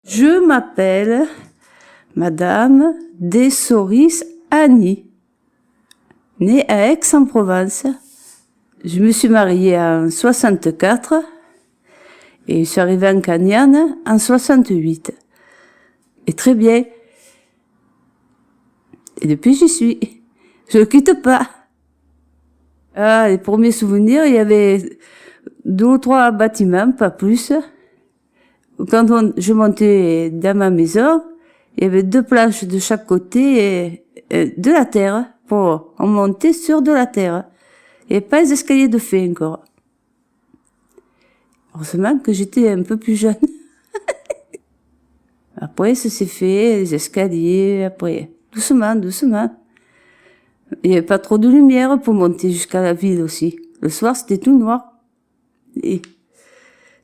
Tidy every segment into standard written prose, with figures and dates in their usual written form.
Je m'appelle Madame Dessoris Annie, née à Aix-en-Provence. Je me suis mariée en 64 et je suis arrivée en Cagnane en 68. Et très bien. Et depuis, j'y suis. Je ne quitte pas. Ah, les premiers souvenirs, il y avait 2 ou 3 bâtiments, pas plus. Quand je montais dans ma maison, il y avait 2 planches de chaque côté et de la terre. On montait sur de la terre. Il n'y avait pas les escaliers de fer encore. Heureusement que j'étais un peu plus jeune. Après, ça s'est fait, les escaliers, après, doucement, doucement. Il n'y avait pas trop de lumière pour monter jusqu'à la ville aussi. Le soir, c'était tout noir. Et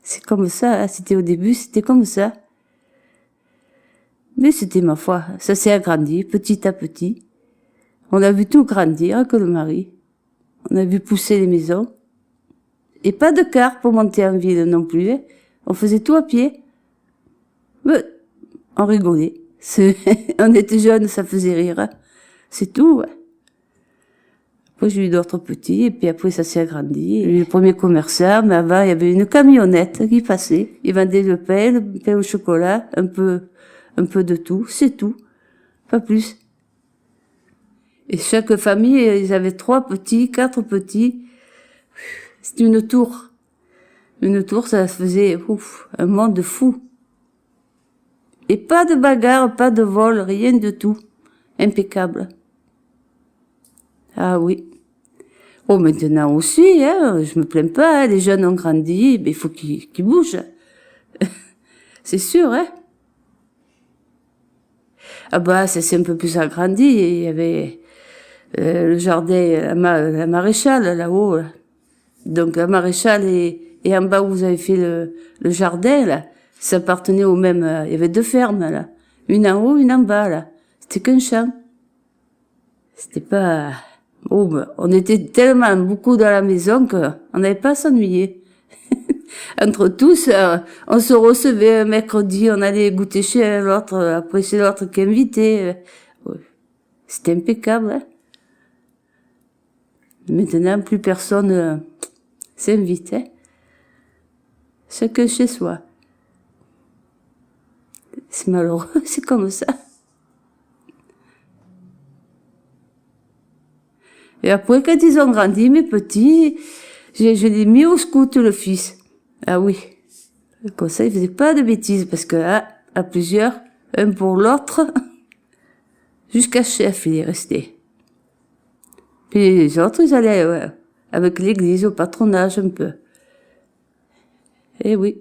c'est comme ça, hein. C'était au début, c'était comme ça. Mais c'était ma foi, ça s'est agrandi petit à petit. On a vu tout grandir que le mari. On a vu pousser les maisons. Et pas de car pour monter en ville non plus, hein. On faisait tout à pied. Mais on rigolait. On était jeunes, ça faisait rire, hein. C'est tout, ouais. Après, j'ai eu d'autres petits, et puis après, ça s'est agrandi. J'ai eu le premier commerçant, mais avant, il y avait une camionnette qui passait. Ils vendaient le pain au chocolat, un peu de tout, c'est tout. Pas plus. Et chaque famille, ils avaient 3 petits, 4 petits. C'était une tour. Une tour, ça faisait, un monde fou. Et pas de bagarre, pas de vol, rien de tout. Impeccable. Ah oui. Oh, maintenant aussi, hein, je me plains pas, hein, les jeunes ont grandi, mais il faut qu'ils bougent. C'est sûr, hein. Ah bah, ça s'est un peu plus agrandi, il y avait le jardin, la maréchale, là-haut. Là. Donc, la maréchale et en bas où vous avez fait le jardin, là, ça appartenait au même, il y avait 2 fermes, là. Une en haut, une en bas, là. C'était qu'un champ. C'était pas... Oh, bah, on était tellement beaucoup dans la maison qu'on n'avait pas à s'ennuyer. Entre tous, on se recevait un mercredi, on allait goûter chez l'autre, après c'est l'autre qui invitait. C'était impeccable, hein. Maintenant, plus personne s'invite, hein. Chacun chez soi. C'est malheureux, c'est comme ça. Et après, quand ils ont grandi, mes petits, je l'ai mis au scout, le fils. Ah oui. Comme ça, il faisait pas de bêtises, parce que, à plusieurs, un pour l'autre, jusqu'à chef, il est resté. Puis les autres, ils allaient, avec l'église, au patronage, un peu. Eh oui.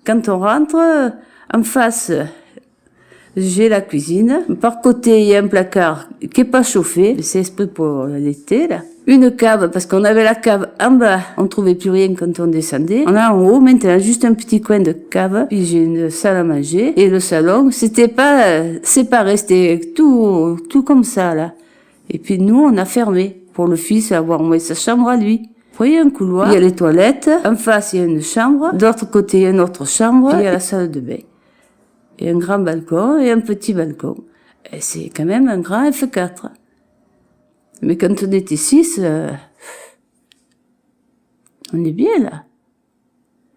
Quand on rentre, en face, j'ai la cuisine. Par côté, il y a un placard qui est pas chauffé. C'est exprès pour l'été, là. Une cave, parce qu'on avait la cave en bas. On trouvait plus rien quand on descendait. On a en haut, maintenant, juste un petit coin de cave. Puis j'ai une salle à manger. Et le salon, c'était pas séparé, c'était tout comme ça, là. Et puis nous, on a fermé. Pour le fils, avoir au moins sa chambre à lui. Après, il y a un couloir, il y a les toilettes, en face, il y a une chambre, de l'autre côté, il y a une autre chambre, et il y a la salle de bain. Et un grand balcon et un petit balcon. Et c'est quand même un grand F4. Mais quand on était 6, on est bien, là.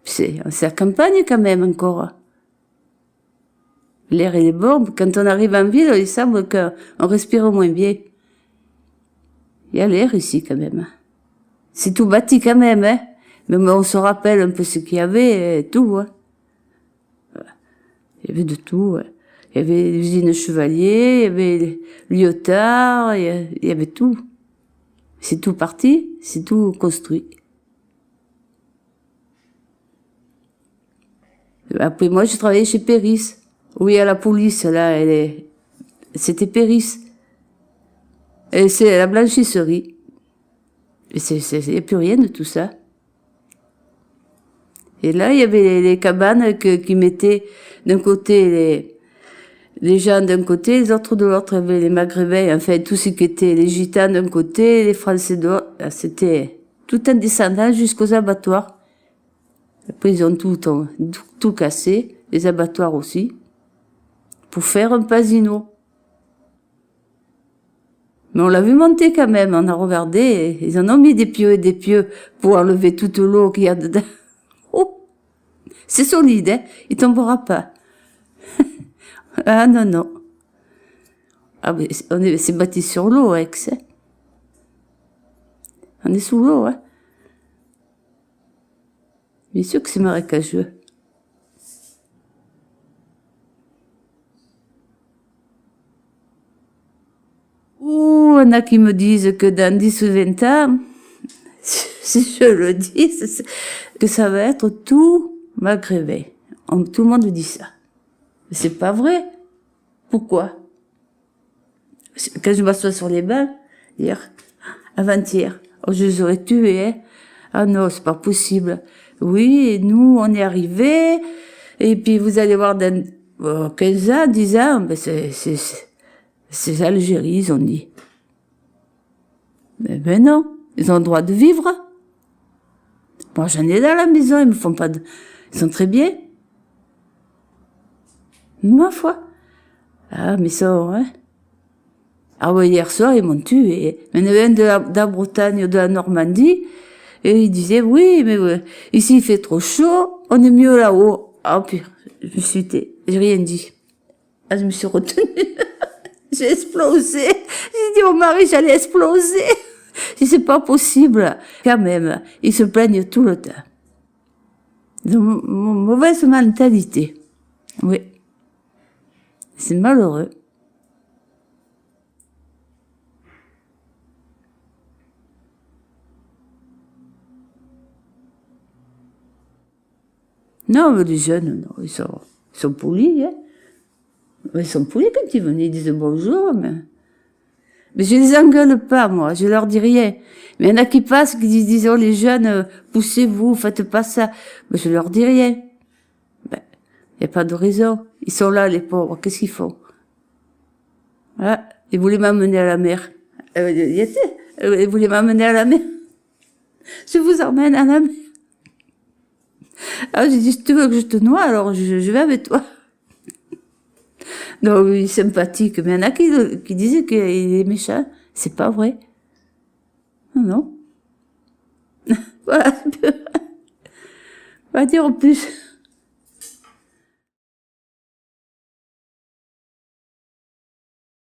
C'est la campagne, quand même, encore. L'air, il est bon. Quand on arrive en ville, il semble qu'on respire moins bien. Il y a l'air ici, quand même. C'est tout bâti quand même, hein. Mais on se rappelle un peu ce qu'il y avait, et tout, hein. Il y avait de tout, ouais. Il y avait l'usine Chevalier, il y avait Lyotard, il y avait tout. C'est tout parti, c'est tout construit. Après, moi, je travaillais chez Péris. Oui, à la police, là, c'était Péris. Et c'est la blanchisserie. Et il n'y a plus rien de tout ça. Et là, il y avait les cabanes qui mettaient d'un côté Les gens d'un côté, les autres de l'autre, il y avait les Maghrébins, enfin, tout ce qui était les Gitans d'un côté, les Français de l'autre. C'était tout un descendant jusqu'aux abattoirs. Après, ils ont tout cassé, les abattoirs aussi, pour faire un pasino. Mais on l'a vu monter quand même, on a regardé, ils en ont mis des pieux et des pieux pour enlever toute l'eau qu'il y a dedans. Oh, c'est solide, hein, il tombera pas. Ah non, non. Ah mais c'est bâti sur l'eau, Aix. Hein. On est sous l'eau, hein. Bien sûr que c'est marécageux. Ouh, on a qui me disent que dans 10 ou 20 ans, si je le dis, que ça va être tout maghrébin. Tout le monde dit ça. Mais c'est pas vrai. Pourquoi? Quand je m'assois sur les bancs, hier, avant-hier, oh, je les aurais tués, hein. Ah non, c'est pas possible. Oui, nous, on est arrivés, et puis vous allez voir dans 15 ans, 10 ans, ben c'est l'Algérie, ils ont dit. Ben non, ils ont le droit de vivre. Moi, j'en ai dans la maison, ils me font pas de... Ils sont très bien. Ma foi. Ah, mais ça, hein. Ah ouais, hier soir, ils m'ont tué. Il y en avait un de la Bretagne, de la Normandie, et il disait, oui, mais ouais, ici il fait trop chaud, on est mieux là-haut. Ah, puis, je me suis tais, j'ai rien dit. Ah, je me suis retenue. J'ai explosé. J'ai dit au mari, j'allais exploser. Si c'est pas possible, quand même, ils se plaignent tout le temps. Ils ont mauvaise mentalité. Oui. C'est malheureux. Non, mais les jeunes, non, ils sont polis, hein. Ils sont polis quand ils viennent, ils disent bonjour, mais je les engueule pas, moi, je leur dis rien. Mais il y en a qui passent, qui disent, oh, les jeunes, poussez-vous, faites pas ça. Mais je leur dis rien. Ben, y a pas de raison. Ils sont là, les pauvres, qu'est-ce qu'ils font? Ah, ils voulaient m'amener à la mer. Ils voulaient m'amener à la mer. Je vous emmène à la mer. Ah, j'ai dit, si tu veux que je te noie, alors je vais avec toi. Donc, il est sympathique. Mais il y en a qui disaient qu'il est méchant. C'est pas vrai. Non, non. Voilà. Pas dire en plus.